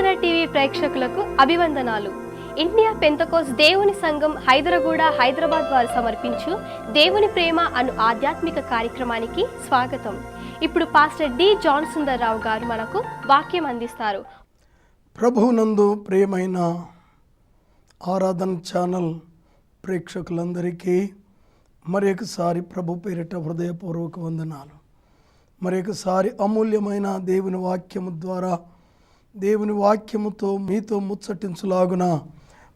Andhra TV ప్రేక్షకులకు అభివందనాలు. India Pentecost దేవుని సంఘం హైదరగూడ హైదరాబాద్ వారు సమర్పించు దేవుని ప్రేమ అను ఆధ్యాత్మిక కార్యక్రమానికి స్వాగతం. ఇప్పుడు పాస్టర్ డి జాన్ సుందర్ రావు గారు మనకు వాక్యం అందిస్తారు. ప్రభువునందు ప్రియమైన ఆరాధన ఛానల్ ప్రేక్షకులందరికీ మరొకసారి ప్రభు పేరిట హృదయపూర్వక వందనాలు. మరొకసారి అమూల్యమైన దేవుని వాక్యము ద్వారా దేవుని వాక్యముతో మీతో ముచ్చటించులాగున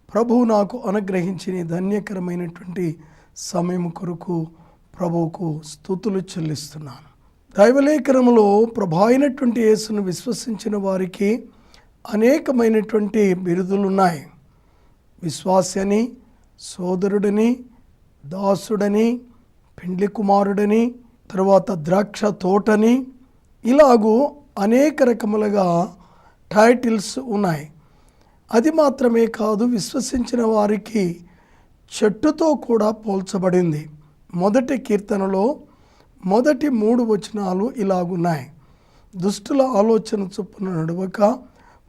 ప్రభువు నాకు అనుగ్రహించిన ధన్యకరమైనటువంటి సమయం కొరకు ప్రభువుకు స్తుతులు చెల్లిస్తున్నాను. దైవలేఖనములో ప్రభు అయినటువంటి యేసును విశ్వసించిన వారికి అనేకమైనటువంటి బిరుదులున్నాయి. విశ్వాసని, సోదరుడని, దాసుడని, పెండ్లి కుమారుడని, తర్వాత ద్రాక్ష తోటని, ఇలాగూ అనేక రకములుగా టైటిల్స్ ఉన్నాయి. అది మాత్రమే కాదు, విశ్వసించిన వారికి చెట్టుతో కూడా పోల్చబడింది. మొదటి కీర్తనలో మొదటి 3 వచనాలు ఇలాగున్నాయి: దుష్టుల ఆలోచన చొప్పున నడవక,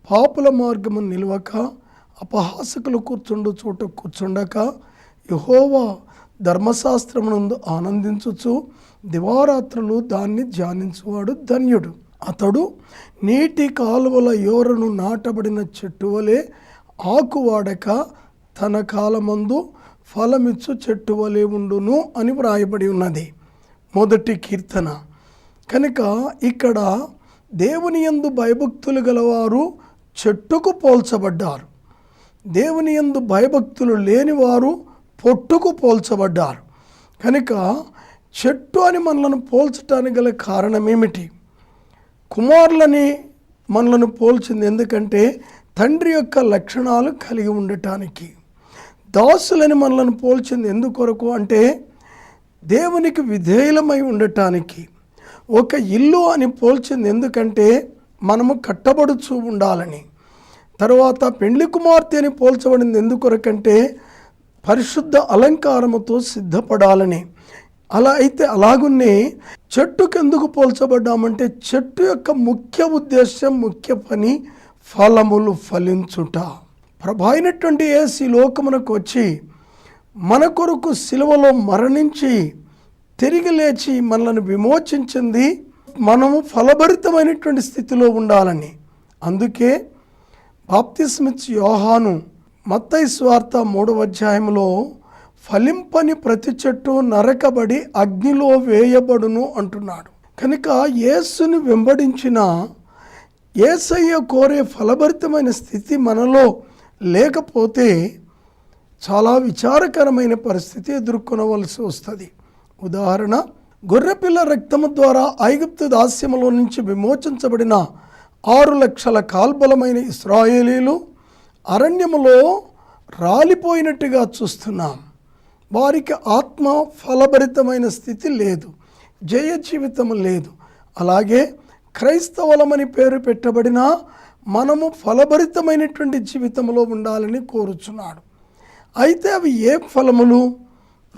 పాపుల మార్గము నిలవక, అపహాసకులు కూర్చుండు చోట కూర్చుండక, యెహోవా ధర్మశాస్త్రమునందు ఆనందించుచు దివారాత్రులు దాన్ని ధ్యానించువాడు ధన్యుడు. అతడు నీటి కాలువల యోరను నాటబడిన చెట్టు వలె ఆకువాడక తన కాలమందు ఫలమిచ్చు చెట్టు వలె ఉండును అని వ్రాయబడి ఉన్నది మొదటి కీర్తన. కనుక ఇక్కడ దేవుని యందు భయభక్తులు గలవారు చెట్టుకు పోల్చబడ్డారు. దేవుని యందు భయభక్తులు లేనివారు పొట్టుకు పోల్చబడ్డారు. కనుక చెట్టు అని మనలను పోల్చటానికి గల కారణం ఏమిటి? కుమారులని మనలను పోల్చింది ఎందుకంటే తండ్రి యొక్క లక్షణాలు కలిగి ఉండటానికి. దాసులని మనలను పోల్చింది ఎందుకొరకు అంటే దేవునికి విధేయులమై ఉండటానికి. ఒక ఇల్లు అని పోల్చింది ఎందుకంటే మనము కట్టబడుచూ ఉండాలని. తర్వాత పెండ్లి కుమార్తె అని పోల్చబడింది ఎందుకొరకంటే పరిశుద్ధ అలంకారముతో సిద్ధపడాలని. అలా అయితే అలాగున్నే చెట్టుకు ఎందుకు పోల్చబడ్డామంటే చెట్టు యొక్క ముఖ్య ఉద్దేశం, ముఖ్య పని ఫలములు ఫలించుట. ప్రభు అయినటువంటి యేసు ఈ లోకమునకు వచ్చి మన కొరకు సిలువలో మరణించి తిరిగి లేచి మనల్ని విమోచించింది మనము ఫలభరితమైనటువంటి స్థితిలో ఉండాలని. అందుకే బాప్తిస్మిచ్చు యోహాను మత్తయి సువార్త 3వ అధ్యాయంలో ఫలింపని ప్రతి చెట్టు నరకబడి అగ్నిలో వేయబడును అంటున్నాడు. కనుక యేసుని వెంబడించిన యేసయ్య కోరే ఫలభరితమైన స్థితి మనలో లేకపోతే చాలా విచారకరమైన పరిస్థితి ఎదుర్కొనవలసి వస్తుంది. ఉదాహరణ, గొర్రెపిల్ల రక్తము ద్వారా ఐగుప్తు దాస్యములో నుంచి విమోచించబడిన 6 లక్షల కాల్బలమైన ఇశ్రాయేలీలు అరణ్యములో రాలిపోయినట్టుగా చూస్తున్నాం. వారికి ఆత్మ ఫలభరితమైన స్థితి లేదు, జయ జీవితం లేదు. అలాగే క్రైస్తవులమని పేరు పెట్టబడిన మనము ఫలభరితమైనటువంటి జీవితంలో ఉండాలని కోరుచున్నాడు. అయితే అవి ఏ ఫలములు?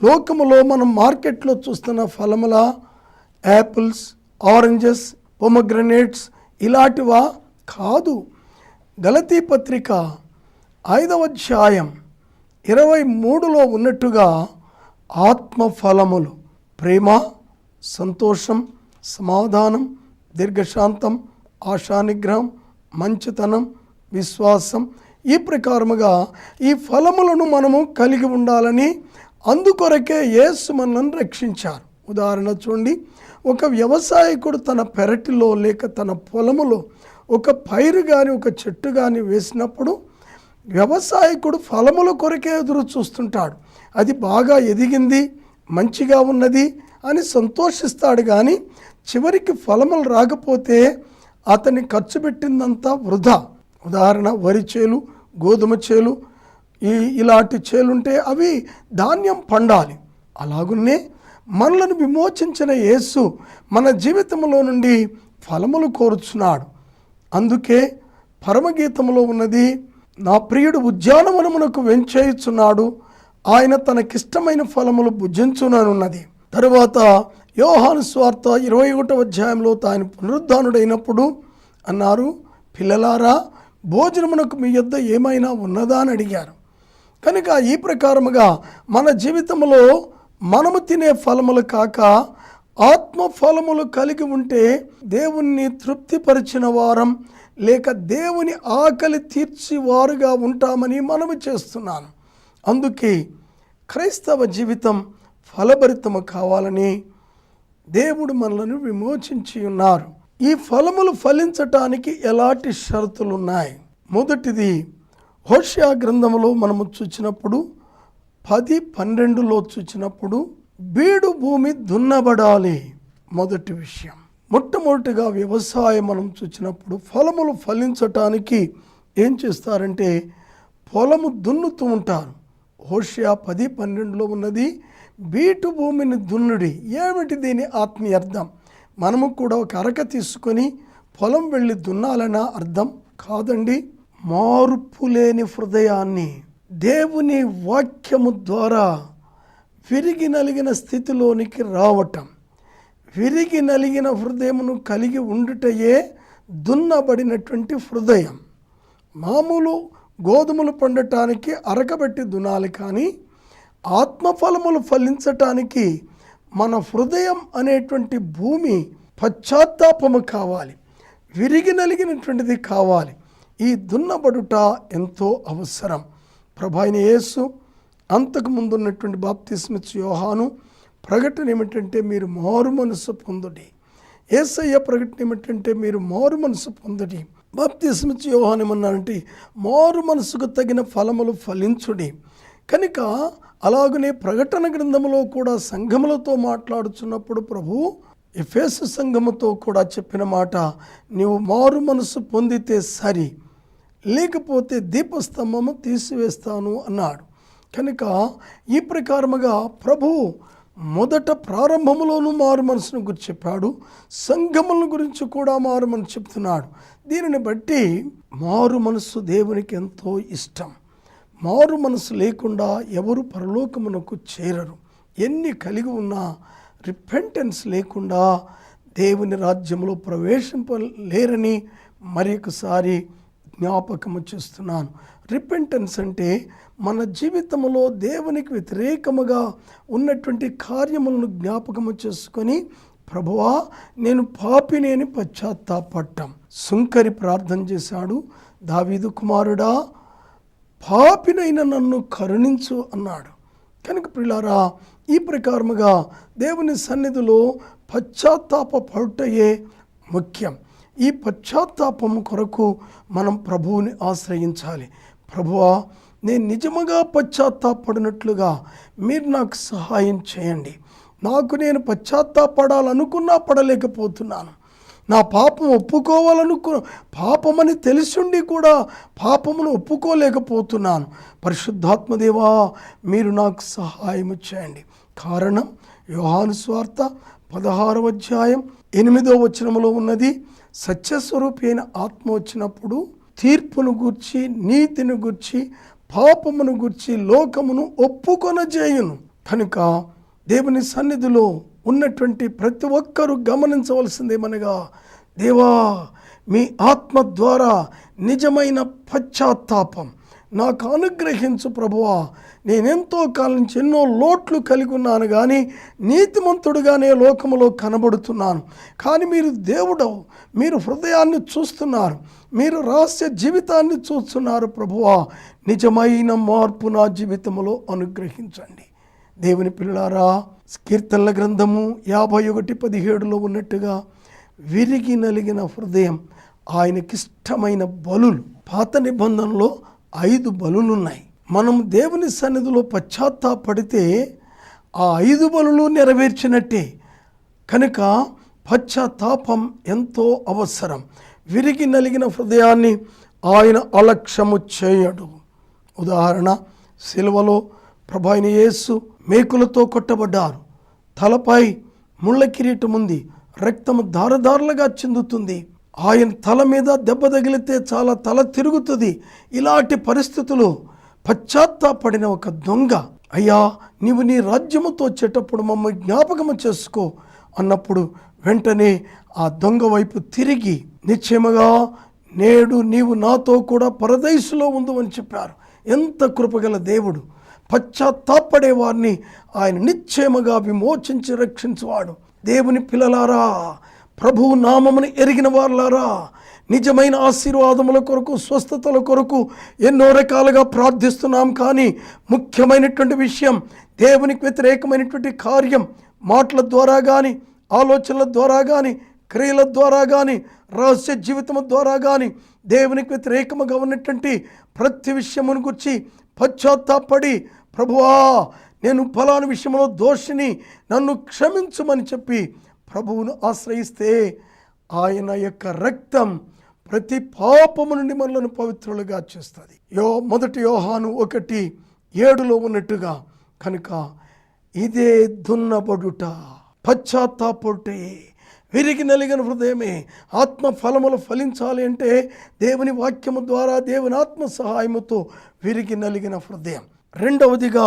లోకములో మనం మార్కెట్లో చూస్తున్న ఫలముల యాపిల్స్, ఆరెంజెస్, పొమగ్రనేట్స్ ఇలాంటివా? కాదు. గలతీ పత్రిక 5వ అధ్యాయం 23లో ఉన్నట్టుగా ఆత్మ ఫలములు ప్రేమ, సంతోషం, సమాధానం, దీర్ఘశాంతం, ఆశానిగ్రహం, మంచితనం, విశ్వాసం, ఈ ప్రకారముగా ఈ ఫలములను మనము కలిగి ఉండాలని అందుకొరకే యేసు మనల్ని రక్షించారు. ఉదాహరణ చూడండి, ఒక వ్యవసాయకుడు తన పెరటిలో లేక తన పొలములో ఒక పైరు కానీ ఒక చెట్టు కానీ వేసినప్పుడు వ్యవసాయకుడు ఫలముల కొరకే ఎదురు చూస్తుంటాడు. అది బాగా ఎదిగింది, మంచిగా ఉన్నది అని సంతోషిస్తాడు. కానీ చివరికి ఫలములు రాకపోతే అతని ఖర్చు పెట్టిందంతా వృధా. ఉదాహరణ, వరి చేలు, గోధుమ చేలు, ఇలాంటి చేలుంటే అవి ధాన్యం పండాలి. అలాగున్నే మనలను విమోచించిన యేసు మన జీవితంలో నుండి ఫలములు కోరుచున్నాడు. అందుకే పరమగీతములో ఉన్నది, నా ప్రియుడు ఉద్యానవనమునకు వెంచేయుచున్నాడు, ఆయన తనకిష్టమైన ఫలములు భుజించుననున్నది. తరువాత యోహాను సువార్త 21వ అధ్యాయంలో తాను పునరుద్ధానుడైనప్పుడు అన్నారు, పిల్లలారా భోజనమునకు మీ యొద్ద ఏమైనా ఉన్నదా అని అడిగారు. కనుక ఈ ప్రకారముగా మన జీవితంలో మనము తినే ఫలములు కాక ఆత్మ ఫలములు కలిగి ఉంటే దేవుణ్ణి తృప్తిపరిచిన వారం లేక దేవుని ఆకలి తీర్చివారుగా ఉంటామని మనవి చేస్తున్నాను. అందుకే క్రైస్తవ జీవితం ఫలభరితము కావాలని దేవుడు మనలను విమోచించి ఉన్నారు. ఈ ఫలములు ఫలించటానికి ఎలాంటి షరతులు ఉన్నాయి? మొదటిది హోషేయ గ్రంథములో మనము చూచినప్పుడు 10:12లో చూచినప్పుడు బీడు భూమి దున్నబడాలి. మొదటి విషయం. మొట్టమొదటిగా వ్యవసాయం మనం చూసినప్పుడు ఫలములు ఫలించటానికి ఏం చేస్తారంటే పొలము దున్నుతూ ఉంటారు. హోషేయ 10:12లో ఉన్నది బీటు భూమిని దున్నుడి. ఏమిటి దీని ఆత్మీయ అర్థం? మనము కూడా ఒక అరక తీసుకొని పొలం వెళ్ళి దున్నాలన్న అర్థం కాదండి. మార్పు లేని హృదయాన్ని దేవుని వాక్యము ద్వారా విరిగి నలిగిన స్థితిలోనికి రావటం, విరిగి నలిగిన హృదయమును కలిగి ఉండుటయే దున్నబడినటువంటి హృదయం. మామూలు గోధుమలు పండటానికి అరకబెట్టి దునాలి, కానీ ఆత్మఫలములు ఫలించటానికి మన హృదయం అనేటువంటి భూమి పశ్చాత్తాపము కావాలి, విరిగి నలిగినటువంటిది కావాలి. ఈ దున్నబడుట ఎంతో అవసరం. ప్రభు అయిన యేసు, అంతకు ముందు ఉన్నటువంటి బాప్తిస్మిచ్చు యోహాను ప్రకటన ఏమిటంటే మీరు మారు మనసు పొందుడి. యేసయ్య ప్రకటన ఏమిటంటే మీరు మారు మనసు పొందుడి. బాప్తిస్మిచ్చు యోహాను ఏమన్నారంటే మారు మనసుకు తగిన ఫలములు ఫలించుడి. కనుక అలాగనే ప్రకటన గ్రంథములో కూడా సంఘములతో మాట్లాడుచున్నప్పుడు ప్రభు ఎఫెసు సంఘముతో కూడా చెప్పిన మాట, నీవు మారు మనసు పొందితే సరి, లేకపోతే దీపస్తంభము తీసివేస్తాను అన్నాడు. కనుక ఈ ప్రకారముగా ప్రభు మొదట ప్రారంభములోనూ మారు మనసును గురించి చెప్పాడు, సంఘముల గురించి కూడా మారు మనసు చెప్తున్నాడు. దీనిని బట్టి మారు మనసు దేవునికి ఎంతో ఇష్టం. మారు మనసు లేకుండా ఎవరు పరలోకమునకు చేరరు. ఎన్ని కలిగి ఉన్నా రిపెంటెన్స్ లేకుండా దేవుని రాజ్యంలో ప్రవేశింపలేరని మరొకసారి జ్ఞాపకము చేస్తున్నాను. రిపెంటెన్స్ అంటే మన జీవితంలో దేవునికి వ్యతిరేకముగా ఉన్నటువంటి కార్యములను జ్ఞాపకము చేసుకొని ప్రభువా నేను పాపిని అని పశ్చాత్తాపడటం. సుంకరి ప్రార్థన చేశాడు, దావీదు కుమారుడా పాపినైన నన్ను కరుణించు అన్నాడు. కనుక ప్రియులారా, ఈ ప్రకారముగా దేవుని సన్నిధిలో పశ్చాత్తాపడుటయే ముఖ్యం. ఈ పశ్చాత్తాపము కొరకు మనం ప్రభువుని ఆశ్రయించాలి. ప్రభువా నేను నిజముగా పశ్చాత్తాపడినట్లుగా మీరు నాకు సహాయం చేయండి. నాకు నేను పశ్చాత్తాపడాలనుకున్నా పడలేకపోతున్నాను. నా పాపం పాపమని తెలిసిండి కూడా పాపమును ఒప్పుకోలేకపోతున్నాను. పరిశుద్ధాత్మదేవా మీరు నాకు సహాయం చేయండి. కారణం యోహాను సువార్త 16వ అధ్యాయం 8వ వచనములో ఉన్నది, సత్యస్వరూపి అయిన ఆత్మ వచ్చినప్పుడు తీర్పును గూర్చి, నీతిని గూర్చి, పాపమును గూర్చి లోకమును ఒప్పుకొనజేయును. కనుక దేవుని సన్నిధిలో ఉన్నటువంటి ప్రతి ఒక్కరూ గమనించవలసిందేమనగా, దేవా మీ ఆత్మ ద్వారా నిజమైన పశ్చాత్తాపం నాకు అనుగ్రహించు ప్రభువా. నేనెంతో కాలం నుంచి ఎన్నో లోట్లు కలిగి ఉన్నాను, కానీ నీతిమంతుడుగానే లోకములో కనబడుతున్నాను. కానీ మీరు దేవుడు, మీరు హృదయాన్ని చూస్తున్నారు, మీరు రహస్య జీవితాన్ని చూస్తున్నారు. ప్రభువా నిజమైన మార్పు నా జీవితంలో అనుగ్రహించండి. దేవుని పిల్లారా, కీర్తనల గ్రంథము 51:17లో ఉన్నట్టుగా విరిగి నలిగిన హృదయం ఆయనకిష్టమైన బలులు. పాత నిబంధనలో 5 బలులు ఉన్నాయి. మనం దేవుని సన్నిధిలో పశ్చాత్తాపడితే ఆ 5 బలులు నెరవేర్చినట్టే. కనుక పశ్చాత్తాపం ఎంతో అవసరం. విరిగి నలిగిన హృదయాన్ని ఆయన అలక్ష్యము చేయడు. ఉదాహరణ, సిలువలో ప్రభు అయిన యేసు మేకులతో కొట్టబడ్డారు. తలపై ముళ్ళ కిరీటం ఉంది, రక్తము ధారధారలుగా చిందుతుంది. ఆయన తల మీద దెబ్బ తగిలితే చాలా తల తిరుగుతుంది. ఇలాంటి పరిస్థితులు పశ్చాత్తాపడిన ఒక దొంగ, అయ్యా నీవు నీ రాజ్యముతో వచ్చేటప్పుడు మమ్మల్ని జ్ఞాపకము చేసుకో అన్నప్పుడు వెంటనే ఆ దొంగ వైపు తిరిగి, నిశ్చయముగా నేడు నీవు నాతో కూడా పరదైసులో ఉండు అని చెప్పారు. ఎంత కృపగల దేవుడు! పశ్చాత్తాపడే వారిని ఆయన నిశ్చయముగా విమోచించి రక్షించువాడు. దేవుని పిల్లలారా, ప్రభువు నామమును ఎరిగిన వారులారా, నిజమైన ఆశీర్వాదముల కొరకు, స్వస్థతల కొరకు ఎన్నో రకాలుగా ప్రార్థిస్తున్నాం. కానీ ముఖ్యమైనటువంటి విషయం, దేవునికి వ్యతిరేకమైనటువంటి కార్యం మాటల ద్వారా కానీ, ఆలోచనల ద్వారా కానీ, క్రియల ద్వారా కానీ, రహస్య జీవితం ద్వారా కానీ దేవునికి వ్యతిరేకముగా ఉన్నటువంటి ప్రతి విషయమును గురించి పశ్చాత్తాపడి, ప్రభువా నేను ఫలానా విషయంలో దోషిని, నన్ను క్షమించమని చెప్పి ప్రభువును ఆశ్రయిస్తే ఆయన యొక్క రక్తం ప్రతి పాపము నుండి మనలను పవిత్రులుగా చేస్తుంది. మొదటి యోహాను 1:7 ఉన్నట్టుగా. కనుక ఇదే దున్నబడుట, పశ్చాత్తాపడే, విరిగి నలిగిన హృదయమే. ఆత్మ ఫలములు ఫలించాలి అంటే దేవుని వాక్యము ద్వారా, దేవుని ఆత్మ సహాయముతో విరిగి నలిగిన హృదయం. రెండవదిగా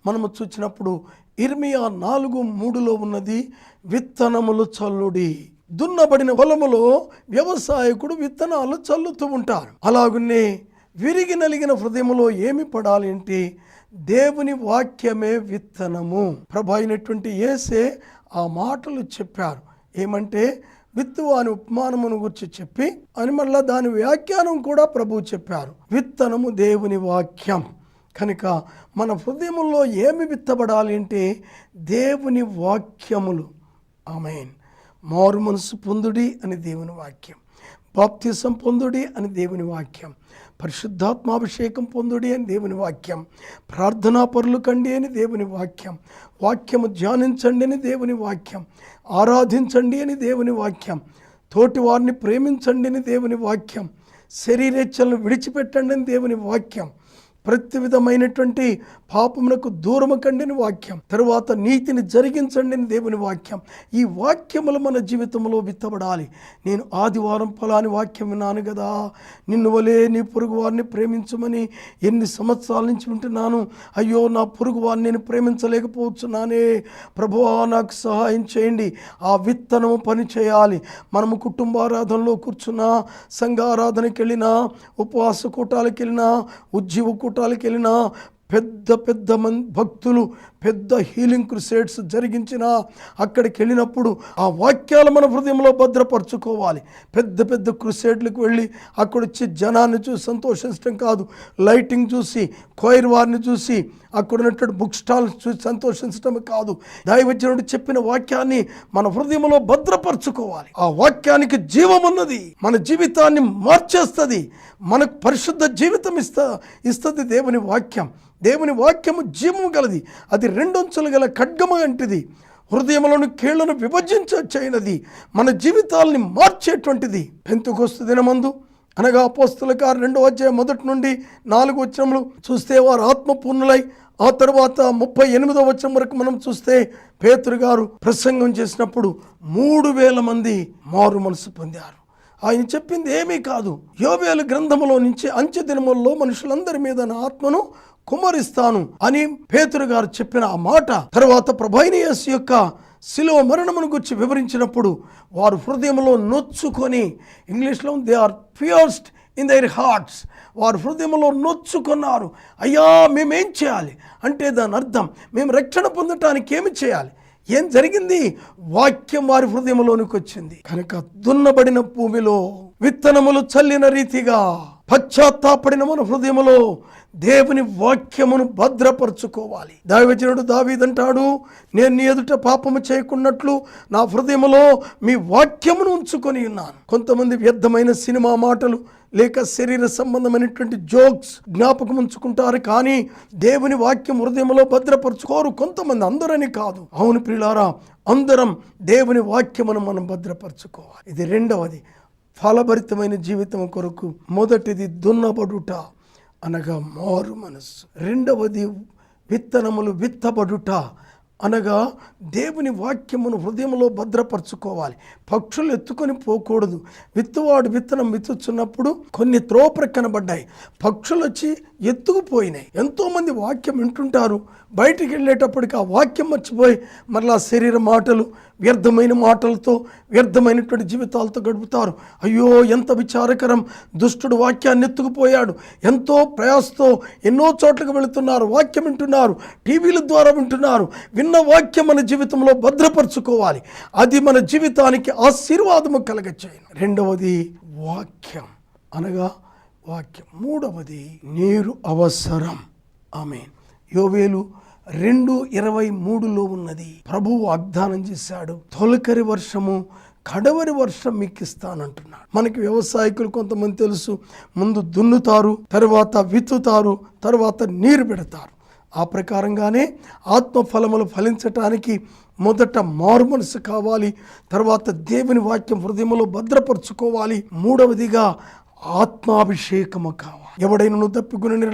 మనము చూసినప్పుడు ఇర్మియా 4:3 ఉన్నది, విత్తనములు చల్లుడి. దున్నబడిన పొలములో వ్యవసాయకుడు విత్తనాలు చల్లుతూ ఉంటారు. అలాగనే విరిగి నలిగిన హృదయములో ఏమి పడాలి అంటే దేవుని వాక్యమే విత్తనము. ప్రభు అయినటువంటి యేసే ఆ మాటలు చెప్పారు. ఏమంటే విత్తువాని ఉపమానమును గురించి చెప్పి అని మళ్ళా దాని వ్యాఖ్యానం కూడా ప్రభువు చెప్పారు. విత్తనము దేవుని వాక్యం. కనుక మన హృదయములో ఏమి విత్తబడాలి అంటే దేవుని వాక్యములు. ఆమేన్. మారు మనసు పొందుడి అని దేవుని వాక్యం, బాప్తిసం పొందుడి అని దేవుని వాక్యం, పరిశుద్ధాత్మాభిషేకం పొందుడి అని దేవుని వాక్యం, ప్రార్థనా పరులు కండి అని దేవుని వాక్యం, వాక్యము ధ్యానించండి అని దేవుని వాక్యం, ఆరాధించండి అని దేవుని వాక్యం, తోటి వారిని ప్రేమించండి అని దేవుని వాక్యం, శరీరేచ్ఛలను విడిచిపెట్టండి అని దేవుని వాక్యం, ప్రతి విధమైనటువంటి పాపమునకు దూరము కండిన వాక్యం, తరువాత నీతిని జరిగించండి అని దేవుని వాక్యం. ఈ వాక్యములు మన జీవితంలో విత్తబడాలి. నేను ఆదివారం ఫలాని వాక్యం విన్నాను కదా, నిన్ను వలే నీ పొరుగు వారిని ప్రేమించమని ఎన్ని సంవత్సరాల నుంచి వింటున్నాను. అయ్యో నా పొరుగు వారిని నేను ప్రేమించలేకపోతున్నానే, ప్రభువా నాకు సహాయం చేయండి. ఆ విత్తనము పని చేయాలి. మనము కుటుంబారాధనలో కూర్చున్నా, సంఘారాధనకి వెళ్ళినా, ఉపవాస కూటాలకు వెళ్ళినా, ఉజ్జీవ కూటాలకు వెళ్ళినా, పెద్ద పెద్ద భక్తులు పెద్ద హీలింగ్ క్రుసేడ్స్ జరిగించిన అక్కడికి వెళ్ళినప్పుడు ఆ వాక్యాలు మన హృదయంలో భద్రపరచుకోవాలి. పెద్ద పెద్ద క్రుసేడ్లకు వెళ్ళి అక్కడ వచ్చి జనాన్ని చూసి సంతోషించడం కాదు, లైటింగ్ చూసి, కోయిర్ వారిని చూసి, అక్కడ ఉన్నటువంటి బుక్ స్టాల్స్ చూసి సంతోషించడం కాదు. దైవజనుడు చెప్పిన వాక్యాన్ని మన హృదయంలో భద్రపరచుకోవాలి. ఆ వాక్యానికి జీవం ఉన్నది, మన జీవితాన్ని మార్చేస్తుంది, మనకు పరిశుద్ధ జీవితం ఇస్తుంది దేవుని వాక్యం. దేవుని వాక్యము జీవము గలది, అది 2 అంచులు గల ఖడ్గము వంటిది, హృదయములను కీళ్లను విభజించైనది, మన జీవితాలని మార్చేటువంటిది. పెంతెకొస్తు దినమందు అనగా అపోస్తలుల కార్యం 2:1-4 చూస్తే వారు ఆత్మపూర్ణులై, ఆ తర్వాత 38 వరకు మనం చూస్తే పేతురు గారు ప్రసంగం చేసినప్పుడు 3000 మంది మారు మనసు పొందారు. ఆయన చెప్పింది ఏమీ కాదు, యోవేలు గ్రంథములో నుంచి అంచె దినముల్లో మనుషులందరి మీద నా ఆత్మను కుమ్మరిస్తాను అని పేతురు గారు చెప్పిన ఆ మాట తర్వాత ప్రభువైన యేసు యొక్క శిలువ మరణమును గురించి వివరించినప్పుడు వారు హృదయంలో నొచ్చుకొని, ఇంగ్లీష్లో they are pierced in their hearts, వారు హృదయంలో నొచ్చుకున్నారు. అయ్యా మేమేం చేయాలి అంటే దాని అర్థం మేము రక్షణ పొందటానికి ఏమి చేయాలి, ఏం జరిగింది? వాక్యం వారి హృదయంలోనికి వచ్చింది. కనుక దున్నబడిన భూమిలో విత్తనములు చల్లిన రీతిగా పశ్చాత్తాపడిన మన హృదయములో దేవుని వాక్యమును భద్రపరచుకోవాలి. దైవజనుడు దావీదంటాడు, నేను నీ ఎదుట పాపము చేయకున్నట్లు నా హృదయములో మీ వాక్యమును ఉంచుకొని ఉన్నాను. కొంతమంది వ్యర్థమైన సినిమా మాటలు లేక శరీర సంబంధమైనటువంటి జోక్స్ జ్ఞాపకం ఉంచుకుంటారు, కానీ దేవుని వాక్యం హృదయంలో భద్రపరచుకోరు కొంతమంది, అందరని కాదు. అవును ప్రియులారా, అందరం దేవుని వాక్యమును మనం భద్రపరచుకోవాలి. ఇది రెండవది, ఫలభరితమైన జీవితం కొరకు. మొదటిది దున్నబడుట అనగా మారు మనస్సు, రెండవది విత్తనములు విత్తబడుట అనగా దేవుని వాక్యమును హృదయంలో భద్రపరచుకోవాలి. పక్షులు ఎత్తుకొని పోకూడదు. విత్తువాడు విత్తనం విత్తుచున్నప్పుడు కొన్ని త్రోపలు కనబడ్డాయి, పక్షులు వచ్చి ఎత్తుకుపోయినాయి. ఎంతోమంది వాక్యం వింటుంటారు, బయటికి వెళ్ళేటప్పటికి ఆ వాక్యం మర్చిపోయి మరలా శరీర మాటలు, వ్యర్థమైన మాటలతో, వ్యర్థమైనటువంటి జీవితాలతో గడుపుతారు. అయ్యో ఎంత విచారకరం! దుష్టుడు వాక్యాన్ని ఎత్తుకుపోయాడు. ఎంతో ప్రయాసతో ఎన్నో చోట్లకు వెళుతున్నారు, వాక్యం వింటున్నారు, టీవీల ద్వారా వింటున్నారు. విన్న వాక్యం మన జీవితంలో భద్రపరచుకోవాలి. అది మన జీవితానికి ఆశీర్వాదము కలగచేయను. రెండవది వాక్యం అనగా వాక్యం. మూడవది నీరు అవసరం. ఆమేన్. యోవేలు 2:23 ఉన్నది. ప్రభువు వాగ్దానం చేశాడు, తొలకరి వర్షము కడవరి వర్షం మీకు ఇస్తానంటున్నాడు. మనకి వ్యవసాయకులు కొంతమంది తెలుసు, ముందు దున్నుతారు, తర్వాత విత్తుతారు, తర్వాత నీరు పెడతారు. ఆ ప్రకారంగానే ఆత్మఫలములు ఫలించటానికి మొదట మారు మనసు కావాలి, తర్వాత దేవుని వాక్యం హృదయంలో భద్రపరచుకోవాలి. మూడవదిగా ఆత్మాభిషేకము కావాలి. ఎవడైనా దప్పికొనిన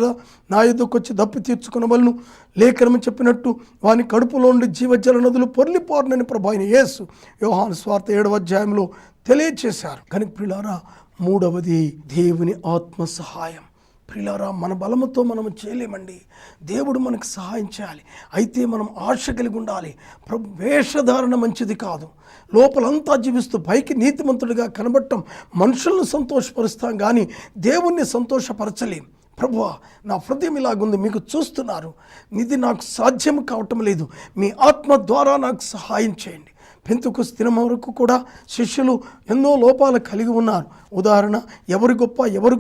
నా యొద్దకు వచ్చి దప్పి తీర్చుకునవలను, లేఖనము చెప్పినట్టు వాని కడుపులో నుండి జీవజల నదులు పొర్లిపోరనని ప్రభు అయిన యేసు యోహాను సువార్త 7వ అధ్యాయంలో తెలియచేశారు. కనుక ప్రియులారా, మూడవది దేవుని ఆత్మ సహాయం. ప్రియులారా, మన బలముతో మనము చేయలేమండి, దేవుడు మనకు సహాయం చేయాలి. అయితే మనం ఆశ కలిగి ఉండాలి. వేషధారణ మంచిది కాదు. లోపలంతా జీవిస్తూ పైకి నీతిమంతుడిగా కనబడటం మనుషులను సంతోషపరుస్తాం, కానీ దేవుణ్ణి సంతోషపరచలేం. ప్రభువా, నా హృదయం ఇలాగుంది, మీకు చూస్తున్నారు, ఇది నాకు సాధ్యం కావటం లేదు, మీ ఆత్మ ద్వారా నాకు సహాయం చేయండి. పెంతెకొస్తు దినం వరకు కూడా శిష్యులు ఎన్నో లోపాలు కలిగి ఉన్నారు. ఉదాహరణ, ఎవరు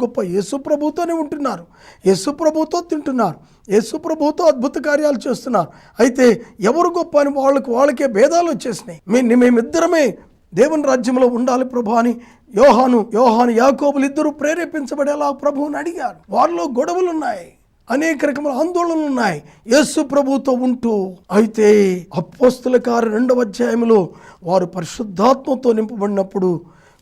గొప్ప? యేసు ప్రభుతోనే ఉంటున్నారు, యేసు ప్రభుతో తింటున్నారు, యేసు ప్రభుతో అద్భుత కార్యాలు చేస్తున్నారు. అయితే ఎవరు గొప్ప అని వాళ్ళకే భేదాలు వచ్చేసినాయి. మేమిద్దరమే దేవుని రాజ్యంలో ఉండాలి ప్రభు అని యోహాను యాకోబులు ఇద్దరు ప్రేరేపించబడేలా ప్రభువుని అడిగారు. వారిలో గొడవలు ఉన్నాయి, అనేక రకముల ఆందోళనలు ఉన్నాయి యేసు ప్రభుతో ఉంటూ. అయితే అపోస్తల కార్యం 2వ అధ్యాయంలో వారు పరిశుద్ధాత్మతో నింపబడినప్పుడు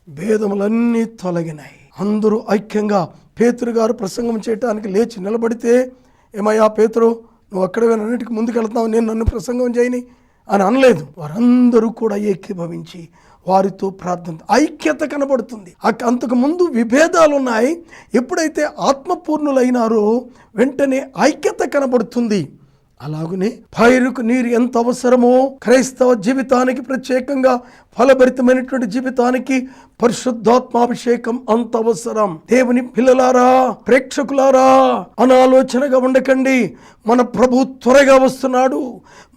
భేదములన్నీ తొలగినాయి. అందరూ ఐక్యంగా పేతురు గారు ప్రసంగం చేయడానికి లేచి నిలబడితే, ఏమయ్యా పేతురు, నువ్వు అక్కడే అన్నిటికీ ముందుకెళ్తున్నావు, నేను నన్ను ప్రసంగం చేయని అని అనలేదు. వారందరూ కూడా ఏకీభవించి వారితో ప్రార్థన, ఐక్యత కనబడుతుంది. అంతకు ముందు విభేదాలు ఉన్నాయి, ఎప్పుడైతే ఆత్మపూర్ణులైనారో వెంటనే ఐక్యత కనబడుతుంది. అలాగనే పైరుకు నీరు ఎంత అవసరమో క్రైస్తవ జీవితానికి, ప్రత్యేకంగా ఫలభరితమైనటువంటి జీవితానికి పరిశుద్ధాత్మాభిషేకం అంత అవసరం. దేవుని పిల్లలారా, ప్రేక్షకులారా, అనాలోచనగా ఉండకండి. మన ప్రభు త్వరగా వస్తున్నాడు.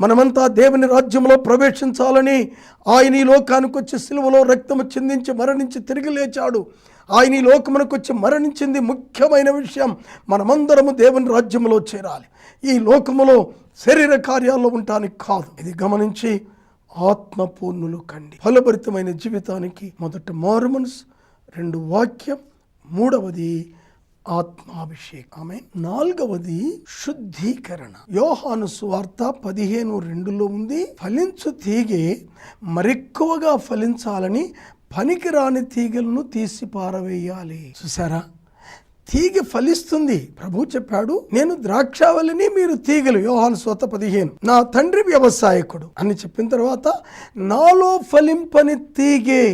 మనమంతా దేవుని రాజ్యంలో ప్రవేశించాలని ఆయన ఈ లోకానికి వచ్చి సిలువలో రక్తము చిందించి మరణించి తిరిగి లేచాడు. ఆయన ఈ లోకమునకు వచ్చి మరణించింది ముఖ్యమైన విషయం. మనమందరము దేవుని రాజ్యంలో చేరాలి, ఈ లోకములో శరీర కార్యాల్లో ఉండటానికి కాదు. ఇది గమనించి ఆత్మపూర్ణులు కండి. ఫలభరితమైన జీవితానికి మొదట మారు మనసు, 2 వాక్యం, మూడవది ఆత్మాభిషేకం. ఆమె 4వది శుద్ధీకరణ. యోహాను సువార్త 15:2 ఉంది, ఫలించు తీగె మరెక్కువగా ఫలించాలని పనికిరాని తీగలను తీసి పారవేయాలి. చూసారా, తీగ ఫలిస్తుంది. ప్రభు చెప్పాడు, నేను ద్రాక్షావల్లిని, మీరు తీగలు. యోహాను సువార్త 15. నా తండ్రి వ్యవసాయకుడు అని చెప్పిన తర్వాత నాలో ఫలింపని తీగే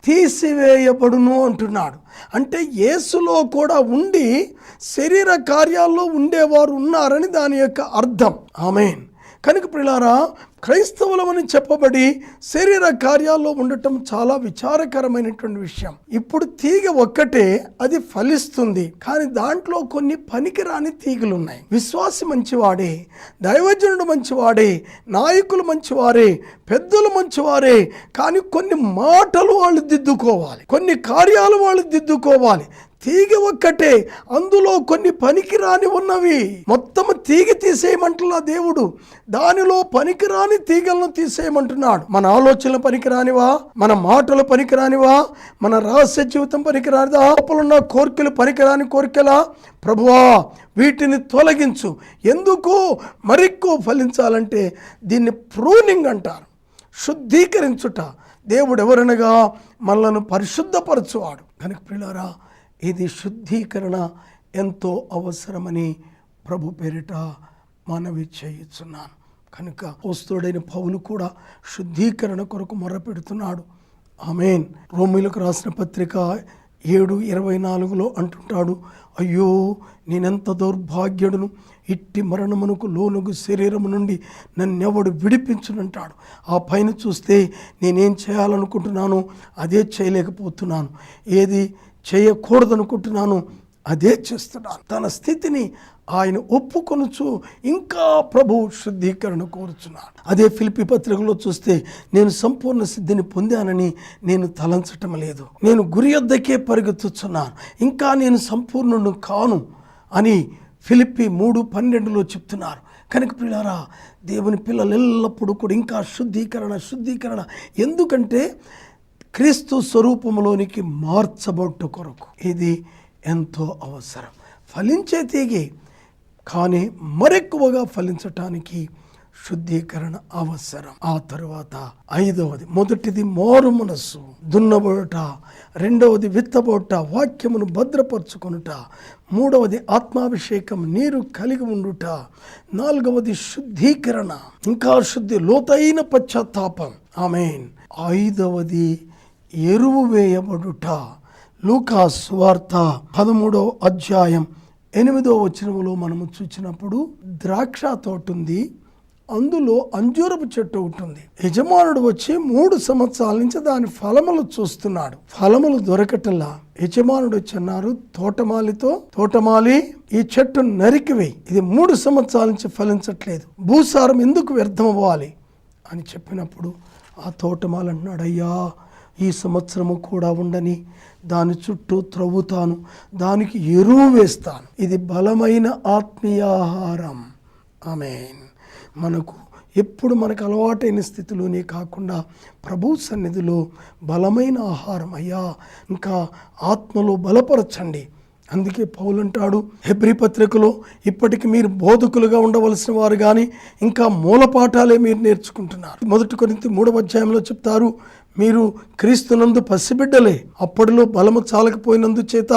తీసివేయబడును అంటున్నాడు. అంటే యేసులో కూడా ఉండి శరీర కార్యాల్లో ఉండేవారు ఉన్నారని దాని యొక్క అర్థం. ఆమేన్. కనుక ప్రియులారా, క్రైస్తవులమని చెప్పబడి శరీర కార్యాల్లో ఉండటం చాలా విచారకరమైనటువంటి విషయం. ఇప్పుడు తీగ ఒక్కటే, అది ఫలిస్తుంది, కానీ దాంట్లో కొన్ని పనికిరాని తీగలు ఉన్నాయి. విశ్వాసి మంచివాడే, దైవజనుడు మంచివాడే, నాయకులు మంచివారే, పెద్దలు మంచివారే, కానీ కొన్ని మాటలు వాళ్ళు దిద్దుకోవాలి, కొన్ని కార్యాలు వాళ్ళు దిద్దుకోవాలి. తీగ ఒక్కటే, అందులో కొన్ని పనికిరాని ఉన్నవి. మొత్తం తీగ తీసేయమంటున్నా దేవుడు, దానిలో పనికిరాని తీగలను తీసేయమంటున్నాడు. మన ఆలోచనలు పనికిరానివా, మన మాటలు పనికిరానివా, మన రహస్య జీవితం పనికిరానిదా, లోపలున్న కోరికలు పనికిరాని కోరికలా? ప్రభువా, వీటిని తొలగించు. ఎందుకు? మరెక్కువ ఫలించాలంటే దీన్ని ప్రూనింగ్ అంటారు, శుద్ధీకరించుట. దేవుడు ఎవరనగా మనలను పరిశుద్ధపరచువాడు. కనుక ప్రియులారా, ఇది శుద్ధీకరణ ఎంతో అవసరమని ప్రభు పేరిట మనవి చేయుచున్నాను. కనుక అపోస్తలుడైన పౌలు కూడా శుద్ధీకరణ కొరకు మొర్రపెడుతున్నాడు. ఆమేన్. రోమీయులకు రాసిన పత్రిక 7:24 అంటుంటాడు, అయ్యో నేనెంత దౌర్భాగ్యుడును, ఇట్టి మరణమునకు లోనుగు శరీరము నుండి నన్నెవడు విడిపించునంటాడు. ఆ పైన చూస్తే నేనేం చేయాలనుకుంటున్నానో అదే చేయలేకపోతున్నాను, ఏది చేయకూడదనుకుంటున్నాను అదే చేస్తున్నాను. తన స్థితిని ఆయన ఒప్పుకొనుచు ఇంకా ప్రభు శుద్ధీకరణ కోరుచున్నాడు. అదే ఫిలిప్పీ పత్రికలో చూస్తే నేను సంపూర్ణ సిద్ధిని పొందానని నేను తలంచటం లేదు, నేను గురి యొద్దకే పరిగెత్తుచున్నాను, ఇంకా నేను సంపూర్ణుడు కాను అని ఫిలిప్పీ 3:12 చెప్తున్నారు. కనుక ప్రియులారా, దేవుని పిల్లలు ఎల్లప్పుడూ కూడా ఇంకా శుద్ధీకరణ ఎందుకంటే క్రీస్తు స్వరూపంలోనికి మార్చబట్టు కొరకు ఇది ఎంతో అవసరం. ఫలించే తీగే కానీ మరెక్కువగా ఫలించటానికి శుద్ధీకరణ అవసరం. ఆ తరువాత 5వది, మొదటిది మారు మనస్సు దున్నబోట, 2వది విత్తబోట, వాక్యమును భద్రపరచుకొనుట, 3వది ఆత్మాభిషేకం నీరు కలిగి ఉండుట, 4వది శుద్ధీకరణ ఇంకా శుద్ధి లోతైన పశ్చాత్తాపం. ఆమేన్. 5వది ఎరువు వేయబడుట. లూకా సువార్త 13వ అధ్యాయం 8వ వచనములో మనము చూసినప్పుడు ద్రాక్ష తోట ఉంది, అందులో అంజూరపు చెట్టు ఉంటుంది. యజమానుడు వచ్చి 3 సంవత్సరాల నుంచి దాని ఫలములు చూస్తున్నాడు, ఫలములు దొరకటల్లా. యజమానుడు వచ్చి అన్నారు తోటమాలి ఈ చెట్టు నరికివేయి, ఇది 3 సంవత్సరాల నుంచి ఫలించట్లేదు, భూసారం ఎందుకు వ్యర్థం అవ్వాలి అని చెప్పినప్పుడు ఆ తోటమాలి అంటున్నాడు, అయ్యా ఈ సంవత్సరము కూడా ఉండని దాని చుట్టూ త్రవ్వుతాను, దానికి ఎరువు వేస్తాను, ఇది బలమైన ఆత్మీయాహారం. ఆమేన్. మనకు ఎప్పుడు మనకు అలవాటైన స్థితిలోనే కాకుండా ప్రభు సన్నిధిలో బలమైన ఆహారం, అయ్యా ఇంకా ఆత్మలో బలపరచండి. అందుకే పౌలు అంటాడు హెబ్రీ పత్రికలో, ఇప్పటికి మీరు బోధకులుగా ఉండవలసిన వారు కానీ ఇంకా మూలపాఠాలే మీరు నేర్చుకుంటున్నారు. 1 కొరింథీ 3వ అధ్యాయంలో చెప్తారు, మీరు క్రీస్తునందు పసిబిడ్డలే, అప్పటిలో బలము చాలకపోయినందు చేత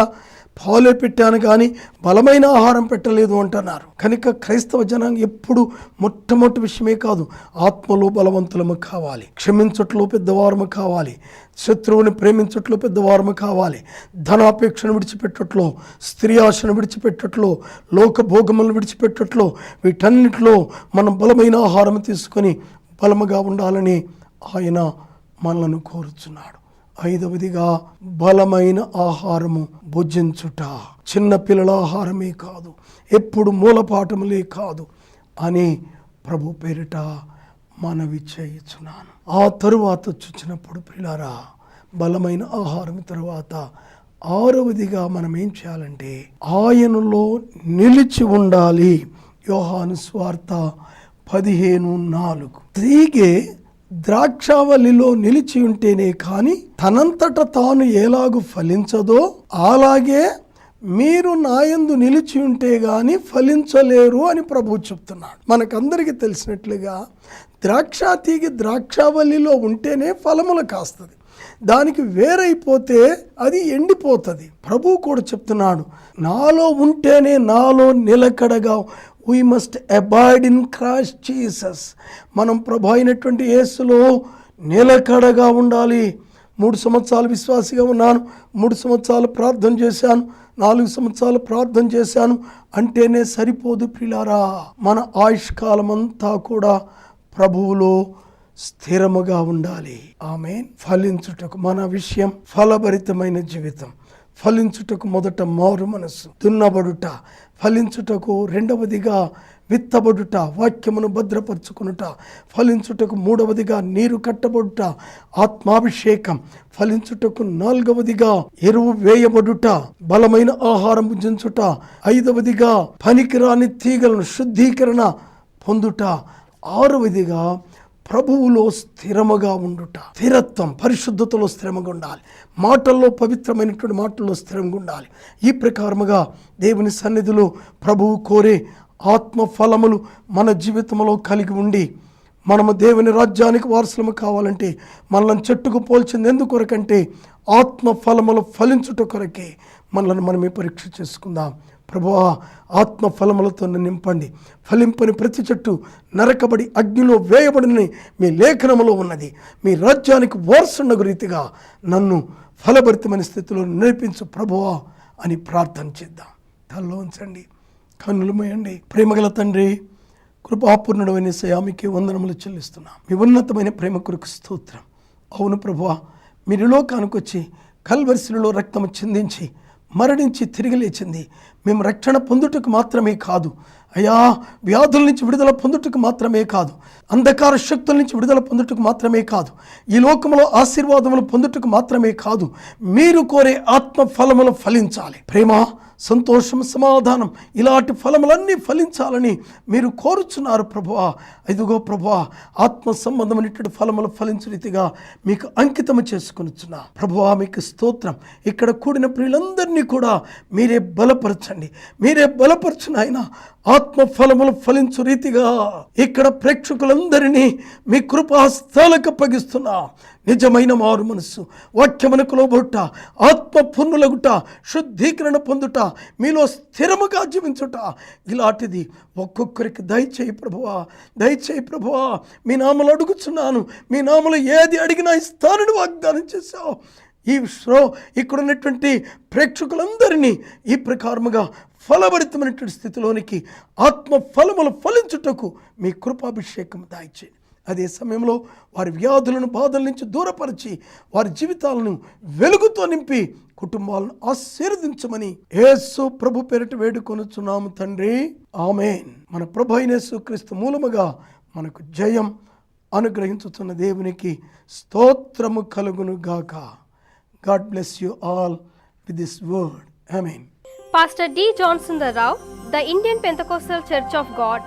పాలే పెట్టాను కానీ బలమైన ఆహారం పెట్టలేదు అంటున్నారు. కనుక క్రైస్తవ జనాంగం ఎప్పుడు మొట్టమొదటి విషయమే కాదు, ఆత్మలో బలవంతులము కావాలి, క్షమించట్లో పెద్దవారము కావాలి, శత్రువుని ప్రేమించట్లో పెద్దవారము కావాలి, ధనాపేక్షను విడిచిపెట్టట్లో, స్త్రీ ఆశను విడిచిపెట్టట్లో, లోకభోగములను విడిచిపెట్టట్లో, వీటన్నిటిలో మనం బలమైన ఆహారం తీసుకొని బలముగా ఉండాలని ఆయన మనలను కోరుచున్నాడు. 5వదిగా బలమైన ఆహారము భుజించుట. చిన్న పిల్లల ఆహారమే కాదు, ఎప్పుడు మూలపాఠములే కాదు అని ప్రభు పేరిట మనవి చేయుచున్నాను. ఆ తరువాత చూచినప్పుడు ప్రియులారా, బలమైన ఆహారం తరువాత 6వదిగా మనం ఏం చేయాలంటే ఆయనలో నిలిచి ఉండాలి. యోహాను సువార్త 15:4 తీగే ద్రాక్షావల్లిలో నిలిచి ఉంటేనే కానీ తనంతట తాను ఎలాగూ ఫలించదో అలాగే మీరు నాయందు నిలిచి ఉంటే గాని ఫలించలేరు అని ప్రభువు చెప్తున్నాడు. మనకందరికీ తెలిసినట్లుగా ద్రాక్ష తీగ ద్రాక్షావల్లిలో ఉంటేనే ఫలములు కాస్తుంది, దానికి వేరైపోతే అది ఎండిపోతుంది. ప్రభువు కూడా చెప్తున్నాడు, నాలో ఉంటేనే నాలో నిలకడగా we must abide in Christ Jesus. మనం ప్రభు అయినటువంటి యేసులో నిలకడగా ఉండాలి. 3 సంవత్సరాలు విశ్వాసిగా ఉన్నాను, 3 సంవత్సరాలు ప్రార్థన చేశాను, 4 సంవత్సరాలు ప్రార్థన చేశాను అంటేనే సరిపోదు ప్రియులారా. మన ఆయుష్కాలం అంతా కూడా ప్రభువులో స్థిరముగా ఉండాలి. ఆమేన్. ఫలించుటకు మన విషయం ఫలభరితమైన జీవితం, ఫలించుటకు మొదట మారు మనస్సు, దున్నబడుట, ఫలించుటకు 2వదిగా విత్తబడుట, వాక్యమును భద్రపరచుకునుట, ఫలించుటకు 3వదిగా నీరు కట్టబడుట, ఆత్మాభిషేకం, ఫలించుటకు 4వదిగా ఎరువు వేయబడుట, బలమైన ఆహారం భుజించుట, 5వదిగా పనికిరాని తీగలను శుద్ధీకరణ పొందుట, 6వదిగా ప్రభువులో స్థిరముగా ఉండుట. స్థిరత్వం, పరిశుద్ధతలో స్థిరంగా ఉండాలి, మాటల్లో పవిత్రమైనటువంటి మాటల్లో స్థిరంగా ఉండాలి. ఈ ప్రకారముగా దేవుని సన్నిధిలో ప్రభువు కోరే ఆత్మ ఫలములు మన జీవితంలో కలిగి ఉండి మనము దేవుని రాజ్యానికి వారసులము కావాలంటే మనల్ని చెట్టుకు పోల్చింది ఎందుకొరకంటే ఆత్మ ఫలములు ఫలించుట కొరకే. మనల్ని మనమే పరీక్ష చేసుకుందాం. ప్రభువా ఆత్మ ఫలములతో నన్ను నింపండి. ఫలింపని ప్రతి చెట్టు నరకబడి అగ్నిలో వేయబడిన మీ లేఖనములో ఉన్నది. మీ రాజ్యానికి వారసుండగు రీతిగా నన్ను ఫలభరితమైన స్థితిలో నడిపించు ప్రభువా అని ప్రార్థన చేద్దాం. తలలో ఉంచండి, కన్నులు మూయండి. ప్రేమగల తండ్రి, కృపాపూర్ణుడైన యేసయ్యా, వందనములు చెల్లిస్తున్నాం. మీ ఉన్నతమైన ప్రేమ కొరకు స్తోత్రం. అవును ప్రభువా, మీరు లోకానికి వచ్చి కల్వరిశిలలో రక్తము చిందించి మరణించి తిరిగి లేచింది మేము రక్షణ పొందుటకు మాత్రమే కాదు అయ్యా, వ్యాధుల నుంచి విడుదల పొందుటకు మాత్రమే కాదు, అంధకార శక్తుల నుంచి విడుదల పొందుటకు మాత్రమే కాదు, ఈ లోకంలో ఆశీర్వాదములు పొందుటకు మాత్రమే కాదు, మీరు కోరే ఆత్మ ఫలములు ఫలించాలి. ప్రేమ, సంతోషం, సమాధానం ఇలాంటి ఫలములన్నీ ఫలించాలని మీరు కోరుచున్నారు ప్రభువా. ఇదిగో ప్రభువా, ఆత్మ సంబంధమైనటువంటి ఫలములు ఫలించే రీతిగా మీకు అంకితము చేసుకొనుచున్నా ప్రభువా. మీకు స్తోత్రం. ఇక్కడ కూడిన ప్రియులందరినీ కూడా మీరే బలపరచండి, మీరే బలపరచండి ఆయన. ఆత్మ ఫలములు ఫలించు రీతిగా ఇక్కడ ప్రేక్షకులందరినీ మీ కృపాస్థాలకు అప్పగిస్తున్నా. నిజమైన మారు మనస్సు, వాక్యమునకు లోబడుట, ఆత్మ పున్నులగుట, శుద్ధీకరణ పొందుట, మీలో స్థిరముగా జీవించుట, ఇలాంటిది ఒక్కొక్కరికి దయచేయి ప్రభువా, దయచేయి ప్రభువా. మీ నామలు అడుగుచున్నాను, మీ నామలు ఏది అడిగినా ఇస్తానని వాగ్దానం చేశావు. ఇక్కడ ఉన్నటువంటి ప్రేక్షకులందరినీ ఈ ప్రకారముగా ఫలభరితమైనటువంటి స్థితిలోనికి ఆత్మ ఫలములు ఫలించుటకు మీ కృపాభిషేకం దాయిచేయండి. అదే సమయంలో వారి వ్యాధులను, బాధల నుంచి దూరపరిచి వారి జీవితాలను వెలుగుతో నింపి కుటుంబాలను ఆశీర్వదించమని యేసు ప్రభు పేరిట వేడుకొనుచున్నాము తండ్రి, ఆమేన్. మన ప్రభు అయిన యేసుక్రీస్తు మూలముగా మనకు జయం అనుగ్రహించుతున్న దేవునికి స్తోత్రము కలుగును గాక. God bless you all with this word. Amen. Pastor D. Johnson Rao, the Indian Pentecostal Church of God,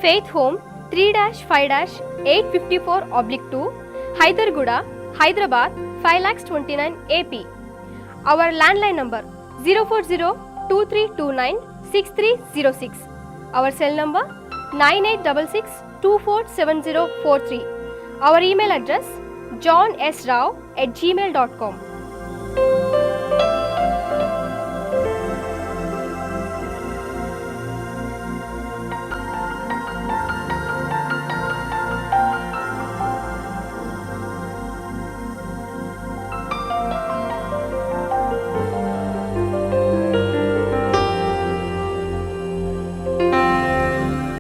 Faith Home, 3-5-854/2, Hyderguda, Hyderabad, 5,29,000 AP. Our landline number 040-2329-6306. Our cell number 9866247043. Our email address johnsrao@gmail.com.